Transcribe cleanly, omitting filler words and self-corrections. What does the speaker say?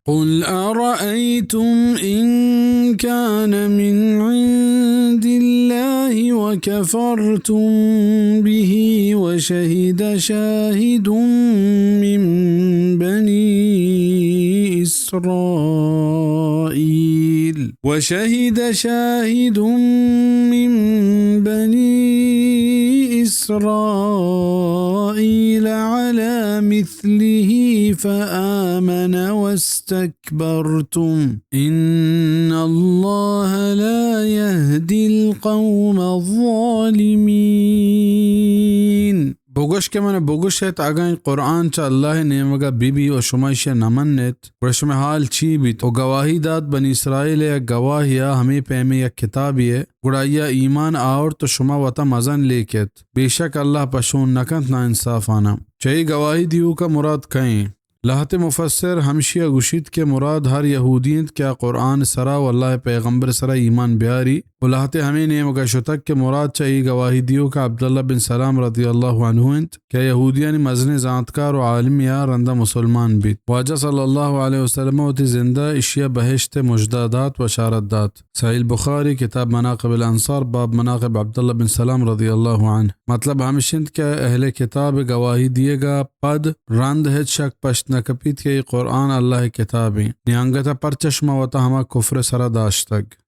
قل أرأيتم إن كان من عند الله وكفرتم به وشهد شاهد من بني إسرائيل على مثله فآمن واستكبرتم إن الله لا يهدي القوم الظالمين. بوگوش که من بوگوشت اگه قرآن چه الله نیمگا بی بی و شمایش نمنت برشم حال چی بیت و گواهی داد بنی اسرائیل یک گواهیا ہمیں پیمے یک کتابیے گڑایا ایمان آور تو شما وطا مزن لیکت بیشک اللہ پشون نکنت نا انصافانا چاہی گواہی دیو کا مراد کہیں لہت مفسر ہمشیہ گشید کے مراد ہر یہودیت کیا قرآن سرا واللہ پیغمبر سرا ایمان بیاری و لہت ہمیں نیمگا شتک کے مراد چاہی گواہی دیو کا عبداللہ بن سلام رضی اللہ عنہ انت کیا یہودیانی مزن زانتکار و عالم یا رندہ مسلمان بیت واجہ صلی اللہ علیہ وسلم ہوتی زندہ اشیاء بہشت مجدادات و شاردات صحیح بخاری کتاب مناقب الانصار باب مناقب عبداللہ بن سلام رضی اللہ عنہ مطلب ہمشند کیا اہل کتاب گواہی دیے گا پد رند ہے شک پشت نکپیت کہ قرآن اللہ کتابی نیانگتا پر چشمہ وطا ہما کفر سرا داشتگ